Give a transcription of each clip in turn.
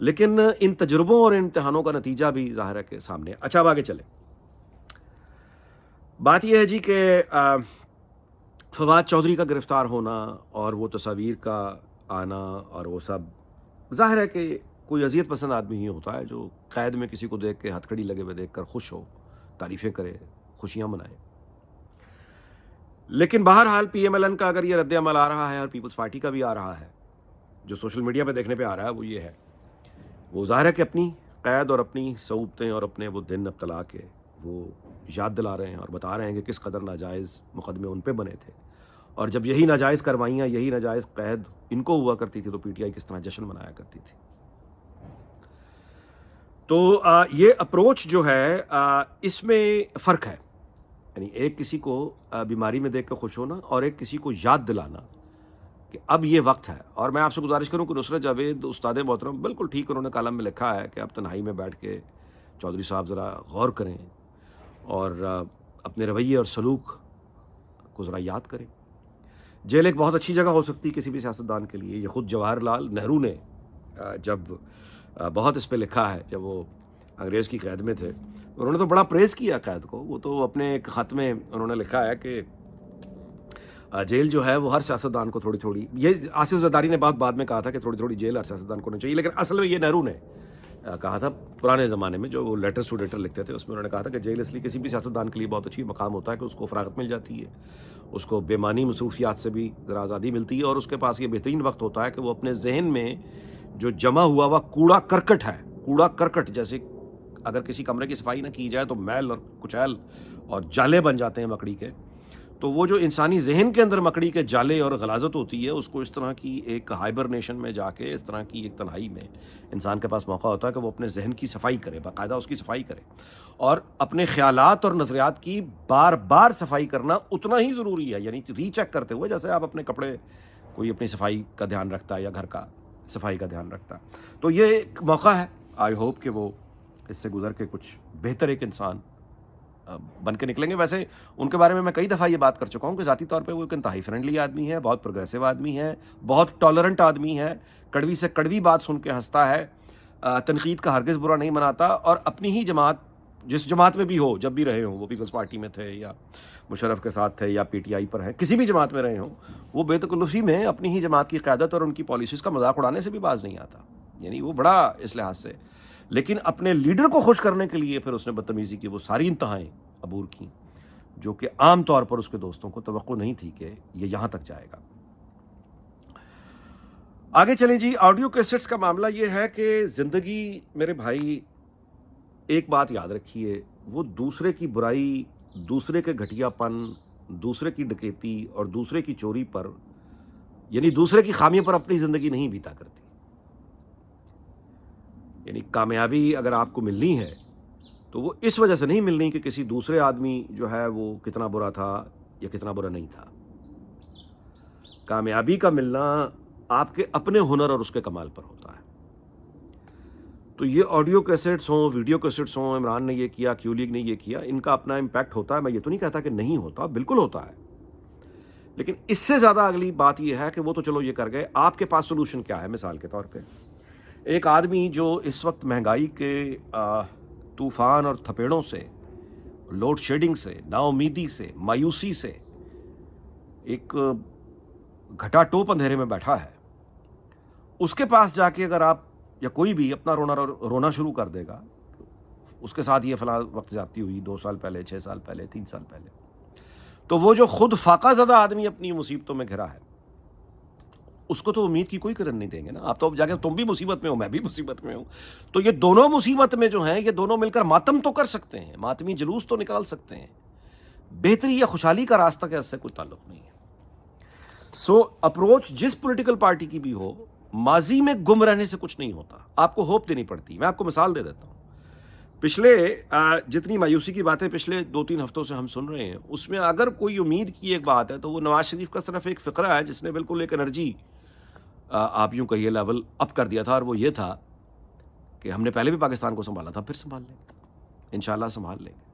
لیکن ان تجربوں اور امتحانوں کا نتیجہ بھی ظاہر ہے کہ سامنے ہے۔ اچھا اب آگے چلیں، بات یہ ہے جی کہ فواد چودھری کا گرفتار ہونا اور وہ تصاویر کا آنا اور وہ سب، ظاہر ہے کہ کوئی اذیت پسند آدمی ہی ہوتا ہے جو قید میں کسی کو دیکھ کے ہتھ کڑی لگے ہوئے دیکھ کر خوش ہو، تعریفیں کرے، خوشیاں منائے۔ لیکن بہرحال پی ایم ایل این کا اگر یہ رد عمل آ رہا ہے اور پیپلز پارٹی کا بھی آ رہا ہے، جو سوشل میڈیا پہ دیکھنے پہ آ رہا ہے، وہ یہ ہے، وہ ظاہر ہے کہ اپنی قید اور اپنی صعوبتیں اور اپنے وہ دن ابتلا کے وہ یاد دلا رہے ہیں اور بتا رہے ہیں کہ کس قدر ناجائز مقدمے ان پہ بنے تھے، اور جب یہی ناجائز کروائیاں، یہی ناجائز قید ان کو ہوا کرتی تھی تو پی ٹی آئی کس طرح جشن منایا کرتی تھی۔ تو یہ اپروچ جو ہے اس میں فرق ہے، یعنی ایک کسی کو بیماری میں دیکھ کے خوش ہونا اور ایک کسی کو یاد دلانا کہ اب یہ وقت ہے۔ اور میں آپ سے گزارش کروں کہ نصرت جاوید استاد محترم بالکل ٹھیک انہوں نے کالم میں لکھا ہے کہ اب تنہائی میں بیٹھ کے چودھری صاحب ذرا غور کریں اور اپنے رویے اور سلوک کو ذرا یاد کریں۔ جیل ایک بہت اچھی جگہ ہو سکتی کسی بھی سیاستدان کے لیے، یہ خود جواہر لال نہرو نے جب بہت اس پہ لکھا ہے، جب وہ انگریز کی قید میں تھے، انہوں نے تو بڑا پریز کیا قید کو، وہ تو اپنے ایک خط میں انہوں نے لکھا ہے کہ جیل جو ہے وہ ہر سیاستدان کو تھوڑی تھوڑی، یہ آصف زرداری نے بات بعد میں کہا تھا کہ تھوڑی تھوڑی جیل ہر سیاستدان کو ہونی چاہیے، لیکن اصل میں یہ نہرو نے کہا تھا پرانے زمانے میں، جو وہ لیٹرز ٹو لیٹر لکھتے تھے، اس میں انہوں نے کہا تھا کہ جیل اس لیے کسی بھی سیاستدان کے لیے بہت اچھی مقام ہوتا ہے کہ اس کو فراغت مل جاتی ہے، اس کو بے معنی مصروفیات سے بھی ذرا آزادی ملتی ہے، اور اس کے پاس یہ بہترین وقت ہوتا ہے کہ وہ اپنے ذہن میں جو جمع ہوا ہوا کوڑا کرکٹ ہے، کوڑا کرکٹ جیسے اگر کسی کمرے کی صفائی نہ کی جائے تو میل اور کچیل اور جالے بن جاتے ہیں مکڑی کے، تو وہ جو انسانی ذہن کے اندر مکڑی کے جالے اور غلاظت ہوتی ہے، اس کو اس طرح کی ایک ہائبرنیشن میں جا کے، اس طرح کی ایک تنہائی میں انسان کے پاس موقع ہوتا ہے کہ وہ اپنے ذہن کی صفائی کرے، باقاعدہ اس کی صفائی کرے، اور اپنے خیالات اور نظریات کی بار بار صفائی کرنا اتنا ہی ضروری ہے، یعنی ری چیک کرتے ہوئے، جیسے آپ اپنے کپڑے، کوئی اپنی صفائی کا دھیان رکھتا ہے یا گھر کا صفائی کا دھیان رکھتا ہے۔ تو یہ ایک موقع ہے، آئی ہوپ کہ وہ اس سے گزر کے کچھ بہتر ایک انسان بن کے نکلیں گے۔ ویسے ان کے بارے میں کئی دفعہ یہ بات کر چکا ہوں کہ ذاتی طور پہ وہ ایک انتہائی فرینڈلی آدمی ہے، بہت پروگریسو آدمی ہے، بہت ٹالرنٹ آدمی ہے، کڑوی سے کڑوی بات سن کے ہنستا ہے، تنقید کا ہرگز برا نہیں مناتا، اور اپنی ہی جماعت، جس جماعت میں بھی ہو، جب بھی رہے ہوں، وہ پیپلز پارٹی میں تھے یا مشرف کے ساتھ تھے یا پی ٹی آئی پر ہیں، کسی بھی جماعت میں رہے ہوں، وہ بے تکلفی میں اپنی ہی جماعت کی قیادت اور ان کی پالیسیز کا مذاق اڑانے سے بھی باز نہیں آتا، یعنی وہ بڑا اس لحاظ سے، لیکن اپنے لیڈر کو خوش کرنے کے لیے پھر اس نے بدتمیزی کی وہ ساری انتہائیں عبور کی جو کہ عام طور پر اس کے دوستوں کو توقع نہیں تھی کہ یہ یہاں تک جائے گا۔ آگے چلیں جی، آڈیو کیسٹس کا معاملہ یہ ہے کہ زندگی میرے بھائی، ایک بات یاد رکھیے، وہ دوسرے کی برائی، دوسرے کے گھٹیا پن، دوسرے کی ڈکیتی اور دوسرے کی چوری پر، یعنی دوسرے کی خامیوں پر اپنی زندگی نہیں بیتا کرتی۔ یعنی کامیابی اگر آپ کو ملنی ہے تو وہ اس وجہ سے نہیں ملنی کہ کسی دوسرے آدمی جو ہے وہ کتنا برا تھا یا کتنا برا نہیں تھا۔ کامیابی کا ملنا آپ کے اپنے ہنر اور اس کے کمال پر ہوتا ہے۔ تو یہ آڈیو کیسٹس ہوں، ویڈیو کیسٹس ہوں، عمران نے یہ کیا، کیو لیگ نے یہ کیا، ان کا اپنا امپیکٹ ہوتا ہے، میں یہ تو نہیں کہتا کہ نہیں ہوتا، بالکل ہوتا ہے، لیکن اس سے زیادہ اگلی بات یہ ہے کہ وہ تو چلو یہ کر گئے، آپ کے پاس سولوشن کیا ہے؟ مثال کے طور پہ ایک آدمی جو اس وقت مہنگائی کے طوفان اور تھپیڑوں سے، لوڈ شیڈنگ سے، نا امیدی سے، مایوسی سے ایک گھٹا ٹوپ اندھیرے میں بیٹھا ہے، اس کے پاس جا کے اگر آپ یا کوئی بھی اپنا رونا شروع کر دے گا، اس کے ساتھ یہ فلاں وقت زیادتی ہوئی 2 سال پہلے، 6 سال پہلے، 3 سال پہلے، تو وہ جو خود فاقہ زدہ آدمی اپنی مصیبتوں میں گھرا ہے، اس کو تو امید کی کوئی کرن نہیں دیں گے نا۔ آپ تو جا کے تم بھی مصیبت میں ہو، میں بھی مصیبت میں ہوں، تو یہ دونوں مصیبت میں جو ہیں، یہ دونوں مل کر ماتم تو کر سکتے ہیں، ماتمی جلوس تو نکال سکتے ہیں، بہتری یا خوشحالی کا راستہ کا اس سے کوئی تعلق نہیں ہے۔ سو اپروچ جس پولیٹیکل پارٹی کی بھی ہو، ماضی میں گم رہنے سے کچھ نہیں ہوتا، آپ کو ہوپ دینی پڑتی۔ میں آپ کو مثال دے دیتا ہوں، پچھلے جتنی مایوسی کی باتیں پچھلے 2-3 ہفتوں سے ہم سن رہے ہیں، اس میں اگر کوئی امید کی ایک بات ہے تو وہ نواز شریف کا صرف ایک فقرہ ہے جس نے بالکل ایک انرجی آپ یوں کہیے لیول اپ کر دیا تھا، اور وہ یہ تھا کہ ہم نے پہلے بھی پاکستان کو سنبھالا تھا، پھر سنبھال لیں گے، انشاءاللہ سنبھال لیں گے۔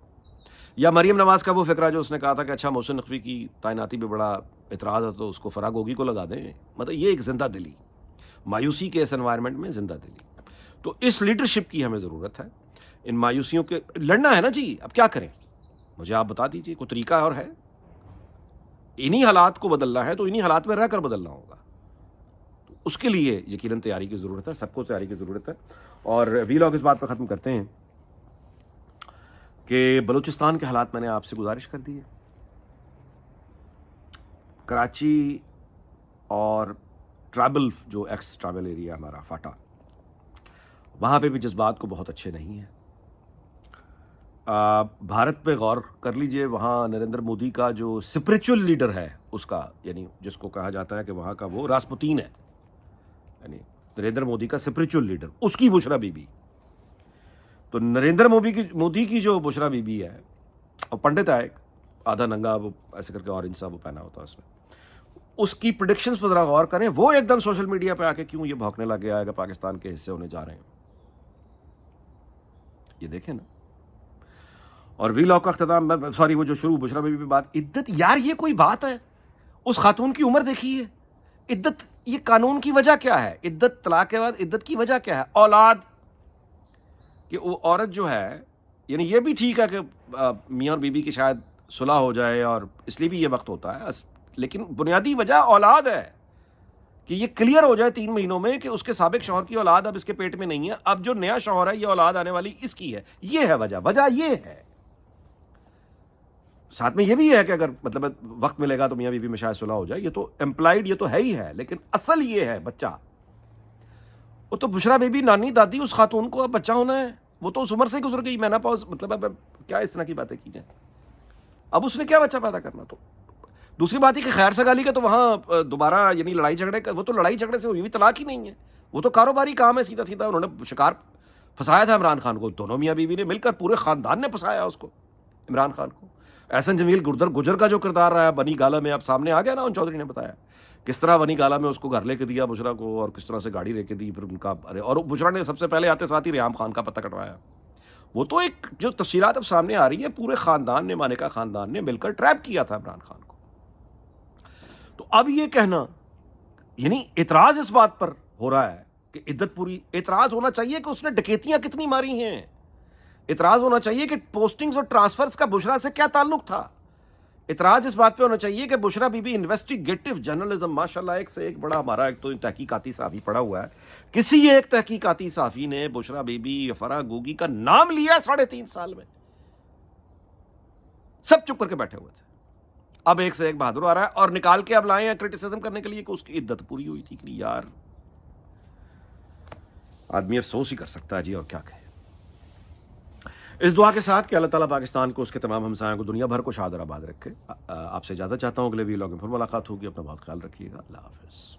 یا مریم نواز کا وہ فقرہ جو اس نے کہا تھا کہ اچھا محسن نقوی کی تعیناتی پہ بڑا اعتراض ہے تو اس کو فراغ ہوگی کو لگا دیں، مطلب یہ ایک زندہ دلی، مایوسی کے اس انوائرمنٹ میں زندہ دلی۔ تو اس لیڈرشپ کی ہمیں ضرورت ہے. ان مایوسیوں کے لڑنا ہے نا جی, اب کیا کریں, مجھے آپ بتا دیجیے, کوئی طریقہ اور ہے؟ انہی حالات کو بدلنا ہے تو انہی حالات میں رہ کر بدلنا ہوگا. تو اس کے لیے یقیناً تیاری کی ضرورت ہے, سب کو تیاری کی ضرورت ہے. اور ویلاگ اس بات پہ ختم کرتے ہیں کہ بلوچستان کے حالات میں نے آپ سے گزارش کر دی ہے. کراچی اور ٹرائبل جو ایکس ٹرائبل ایریا ہمارا فاٹا, وہاں پہ بھی جذبات کو بہت اچھے نہیں ہیں. بھارت پہ غور کر لیجئے, وہاں نریندر مودی کا جو اسپریچول لیڈر ہے اس کا, یعنی جس کو کہا جاتا ہے کہ وہاں کا وہ راسپوتین ہے, یعنی نریندر مودی کا اسپریچول لیڈر, اس کی بشرا بی بی. تو نریندر مودی کی جو بشرا بی بی ہے, اور پنڈت ہے ایک آدھا ننگا, وہ ایسے کر کے اورنج سا وہ پہنا ہوتا ہے اس میں, اس کی پریڈکشنز پر ذرا غور کریں. وہ ایک دم سوشل میڈیا پہ آ کے کیوں یہ بھونکنے لگ گیا ہے کہ پاکستان کے حصے ہونے جا رہے ہیں, یہ دیکھیں نا. اور ویلاگ کا اختتام, سوری وہ جو شروع بشرا بی بی بات, عدت یار یہ کوئی بات ہے؟ اس خاتون کی عمر دیکھیے, عدت یہ قانون کی وجہ کیا ہے؟ عدت طلاق کے بعد عدت کی وجہ کیا ہے؟ اولاد, کہ وہ عورت جو ہے, یعنی یہ بھی ٹھیک ہے کہ میاں اور بیوی کی شاید صلح ہو جائے اور اس لیے بھی یہ وقت ہوتا ہے, لیکن بنیادی وجہ اولاد ہے, کہ یہ کلیئر ہو جائے 3 مہینوں میں کہ اس کے سابق شوہر کی اولاد اب اس کے پیٹ میں نہیں ہے, اب جو نیا شوہر ہے یہ اولاد آنے والی اس کی ہے. یہ ہے وجہ یہ ہے. ساتھ میں یہ بھی ہے کہ اگر مطلب وقت ملے گا تو میاں بیوی میں شاید صلح ہو جائے, یہ تو امپلائڈ, یہ تو ہے ہی ہے, لیکن اصل یہ ہے بچہ. وہ تو بشرا بیبی نانی دادی اس خاتون کو اب بچہ ہونا ہے, وہ تو اس عمر سے گزر گئی, میناپاز, مطلب اب کیا اس طرح کی باتیں کی جائیں, اب اس نے کیا بچہ پیدا کرنا. تو دوسری بات ہے کہ خیر سگالی کا تو وہاں دوبارہ یعنی لڑائی جھگڑے کا, وہ تو لڑائی جھگڑے سے ہوئی بھی طلاق ہی نہیں ہے, وہ تو کاروباری کام ہے سیدھا سیدھا. انہوں نے شکار پھنسایا تھا عمران خان کو, دونوں میاں بیوی نے مل کر, پورے خاندان نے پھنسایا اس کو, عمران خان کو. احسن جمیل گجر کا جو کردار رہا ہے بنی گالا میں, اب سامنے آ گیا نا, ان چودھری نے بتایا کس طرح بنی گالا میں اس کو گھر لے کے دیا بشرا کو, اور کس طرح سے گاڑی لے کے دی پھر ان کا, اور بشرا نے سب سے پہلے آتے ساتھ ہی ریحام خان کا پتہ کٹوایا. وہ تو ایک جو تفصیلات اب سامنے آ رہی ہے, پورے خاندان نے, مانیکا خاندان نے مل کر ٹریپ کیا تھا عمران خان کو. تو اب یہ کہنا, یعنی اعتراض اس بات پر ہو رہا ہے کہ عدت پوری, اعتراض ہونا چاہیے کہ اس نے ڈکیتیاں کتنی ماری ہیں, اعتراض ہونا چاہیے کہ پوسٹنگز اور ٹرانسفرز کا بشرا سے کیا تعلق تھا, اعتراض اس بات پہ ہونا چاہیے کہ بشرا بی بی انویسٹیگیٹو جرنلزم, ماشاءاللہ ایک سے ایک بڑا ہمارا ایک تو تحقیقاتی صحافی پڑا ہوا ہے, کسی ایک تحقیقاتی صحافی نے بشرا بی بی, فرح گوگی کا نام لیا 3.5 سال میں, سب چپ کر کے بیٹھے ہوئے تھے. اب ایک سے ایک بہادر آ رہا ہے اور نکال کے اب لائے ہیں کرٹیسزم کرنے کے لیے کہ اس کی عدت پوری ہوئی تھی کہ نہیں. یار آدمی افسوس ہی کر سکتا ہے جی, اور کیا کہے. اس دعا کے ساتھ کہ اللہ تعالیٰ پاکستان کو, اس کے تمام ہمسایوں کو, دنیا بھر کو شاد اور آباد رکھے. آپ سے اجازت چاہتا ہوں, اگلے ویلاگ میں پھر ملاقات ہوگی. اپنا بہت خیال رکھیے گا. اللہ حافظ.